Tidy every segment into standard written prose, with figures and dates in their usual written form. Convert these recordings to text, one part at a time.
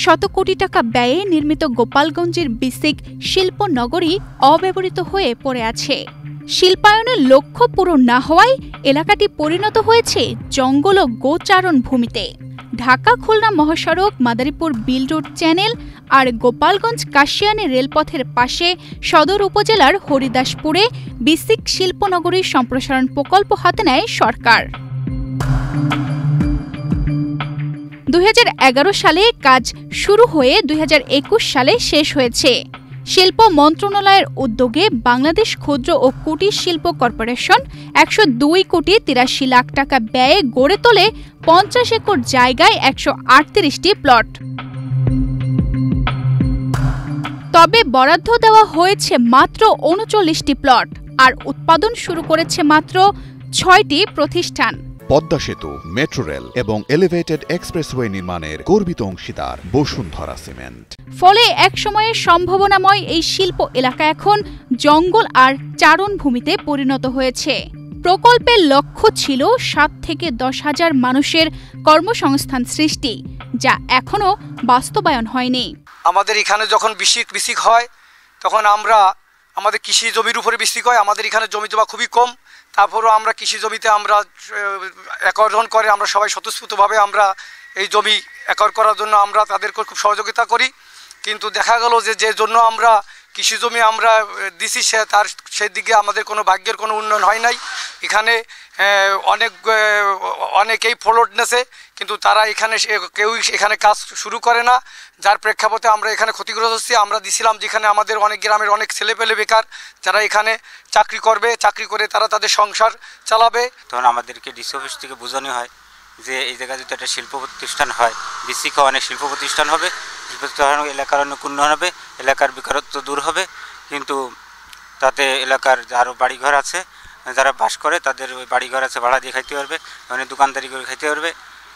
শত কোটি টাকা ব্যয়ে নির্মিত গোপালগঞ্জের বিসিক শিল্পনগরী অব্যবহৃত হয়ে পড়ে আছে। শিল্পায়নের লক্ষ্য পূরণ না হওয়ায় এলাকাটি পরিণত হয়েছে জঙ্গল ও গোচারণ ভূমিতে। ঢাকা খুলনা মহাসড়ক, মাদারীপুর বিল রোড চ্যানেল আর গোপালগঞ্জ কাশিয়ানী রেলপথের পাশে সদর উপজেলার হরিদাসপুরে বিসিক শিল্পনগরীর সম্প্রসারণ প্রকল্প হাতে নেয় সরকার। 2011 সালে কাজ শুরু হয়ে 2021 সালে শেষ হয়েছে। শিল্প মন্ত্রণালয়ের উদ্যোগে বাংলাদেশ ক্ষুদ্র ও কুটির শিল্প কর্পোরেশন 102 কোটি 83 লাখ টাকা ব্যয়ে গড়ে তোলে 50 একর জায়গায় 138টি প্লট। তবে বরাদ্দ দেওয়া হয়েছে মাত্র 39টি প্লট, আর উৎপাদন শুরু করেছে মাত্র 6টি প্রতিষ্ঠান। পদ্মা সেতু, মেট্রো রেল এবং এলিভেটেড এক্সপ্রেসওয়ে নির্মাণের গর্বিত অংশীদার বসুন্ধরা সিমেন্ট। ফলে একসময়ে সম্ভাবনাময় এই শিল্প এলাকা এখন জঙ্গল আর চারণভূমিতে পরিণত হয়েছে। প্রকল্পের লক্ষ্য ছিল 7 থেকে 10 হাজার মানুষের কর্মসংস্থান সৃষ্টি, যা এখনো বাস্তবায়ন হয়নি। আমাদের এখানে যখন বিসিক হয় তখন আমাদের কৃষি জমির উপরে বিসিক হয়। আমাদের এখানে জমি জমা খুবই কম, তারপরও আমরা কৃষি জমিতে আমরা একরজন করে আমরা সবাই স্বতঃস্ফূর্তভাবে আমরা এই জমি একর করার জন্য আমরা তাদেরকে খুব সহযোগিতা করি। কিন্তু দেখা গেল যে জন্য আমরা কৃষি জমি আমরা দিছি সেই দিকে আমাদের কোনো ভাগ্যের কোনো উন্নয়ন হয় নাই। এখানে অনেকেই ফ্লট নেছে, কিন্তু তারা কেউ এখানে কাজ শুরু করে না, যার প্রেক্ষাপটে আমরা এখানে ক্ষতিগ্রস্ত হচ্ছি। আমরা দিছিলাম যেখানে আমাদের অনেক গ্রামের অনেক ছেলেপেলে বেকার, যারা এখানে চাকরি করবে, চাকরি করে তারা তাদের সংসার চালাবে। তখন আমাদেরকে ডিসি অফিস থেকে বোঝানো হয় যে এই জায়গায় যদি একটা শিল্প প্রতিষ্ঠান হয়, বিসিকে অনেক শিল্প প্রতিষ্ঠান হবে, এলাকার অনেক উন্নয়ন হবে, এলাকার বেকারত্ব দূর হবে। কিন্তু তাতে এলাকার যারও বাড়িঘর আছে, যারা বাস করে তাদের ওই বাড়িঘর আছে ভাড়া দিয়ে খাইতে পারবে, মানে দোকানদারি করে খাইতে পারবে,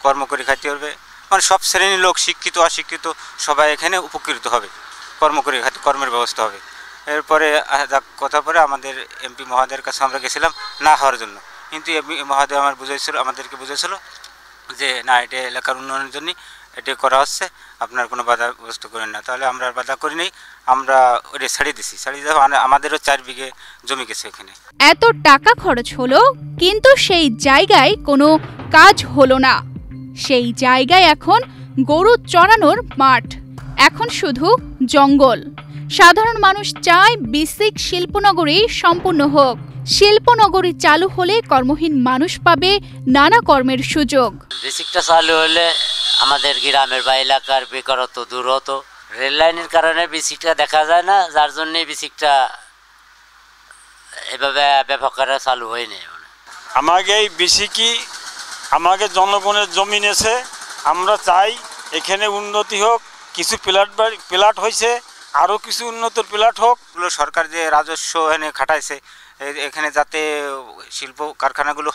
কর্ম করে খাইতে পারবে। মানে সব শ্রেণীর লোক, শিক্ষিত অশিক্ষিত সবাই এখানে উপকৃত হবে, কর্ম করে কর্মের ব্যবস্থা হবে। এরপরে কথা পরে আমাদের এমপি মহোদয়ের কাছে আমরা গেছিলাম না হওয়ার জন্য, কিন্তু এমপি মহোদয় আমাদেরকে বুঝাইছিল যে না, এটা এলাকার উন্নয়নের জন্য এটা করা হচ্ছে, আপনার কোনো বাধা ব্যবস্থা করেন না। তাহলে আমরা বাধা করি নাই, আমরা ওটা ছাড়িয়ে দিছি। আমাদেরও 4 বিঘে জমি গেছে এখানে। এত টাকা খরচ হলো, কিন্তু সেই জায়গায় কোনো কাজ হলো না। সেই জায়গায় এখন গরু চড়ানোর মাঠ, এখন শুধু জঙ্গল। সাধারণ মানুষ চায় বিসিক শিল্পনগরী সম্পূর্ণ হোক। শিল্পনগরী চালু হলে কর্মহীন মানুষ পাবে নানা কর্মের সুযোগ। বিসিকটা চালু হলে আমাদের গ্রামের বা এলাকার বেকারত্ব দূর হতো। রেল লাইনের কারণে বিসিকটা দেখা যায় না, যার জন্য বিসিকটা এভাবে ব্যাপক আকারে চালু হয়নি। আমাকে এই বিসিকি আমাকে জনগণের জমি নেছে, আমরা চাই এখানে উন্নতি হোক। কিছু প্লাট হয়েছে, আরও কিছু উন্নত প্লাট হোক। সরকার যে রাজস্ব এখানে খাটাইছে, এখানে যাতে শিল্প কারখানাগুলো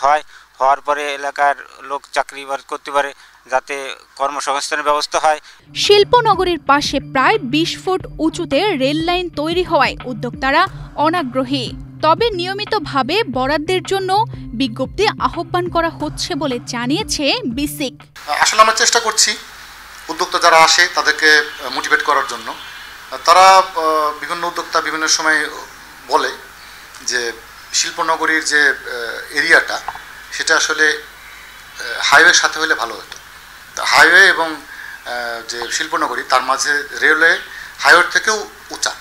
হওয়ার পরে এলাকার লোক চাকরি করতে পারে, যাতে কর্মসংস্থানের ব্যবস্থা হয়। শিল্পনগরীর পাশে প্রায় 20 ফুট উঁচুতে রেল লাইন তৈরি হওয়ায় উদ্যোক্তারা অনাগ্রহী। তবে নিয়মিতভাবে বরাদ্দের জন্য বিজ্ঞপ্তি আহ্বান করা হচ্ছে বলে জানিয়েছে বিসিক। আসলে আমরা চেষ্টা করছি উদ্যোক্তা যারা আসে তাদেরকে মোটিভেট করার জন্য। তারা বিভিন্ন উদ্যোক্তা বিভিন্ন সময় বলে যে শিল্পনগরীর যে এরিয়াটা সেটা আসলে হাইওয়ের সাথে হলে ভালো হতো। হাইওয়ে এবং যে শিল্পনগরী তার মাঝে রেলওয়ে হাইওয়ের থেকেও উঁচা,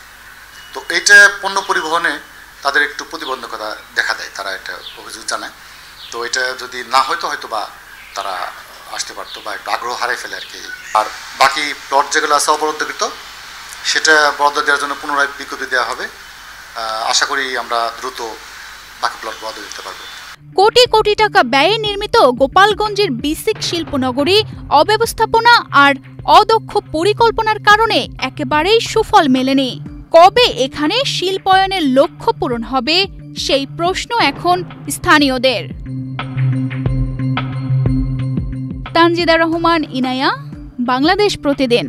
তো এইটা পণ্য পরিবহনে তাদের একটু প্রতিবন্ধকতা দেখা দেয়, তারা একটা অভিযোগ জানায়। তো এটা যদি না হয়তো হয়তো বা তারা আসতে পারতো বা একটু আগ্রহ হারিয়ে ফেলে আর কি। আর বাকি প্লট যেগুলো আছে অবরুদ্ধকৃত, সেটা বরাদ্দ দেওয়ার জন্য পুনরায় বিজ্ঞপ্তি দেওয়া হবে। আশা করি আমরা দ্রুত বাকি প্লট বরাদ্দ দিতে পারবো। কোটি কোটি টাকা ব্যয়ে নির্মিত গোপালগঞ্জের বিসিক শিল্পনগরী অব্যবস্থাপনা আর অদক্ষ পরিকল্পনার কারণে একেবারেই সুফল মেলেনি। কবে এখানে শিল্পায়নের লক্ষ্য পূরণ হবে, সেই প্রশ্ন এখন স্থানীয়দের। তানজিদা রহমান, ইনায়া, বাংলাদেশ প্রতিদিন।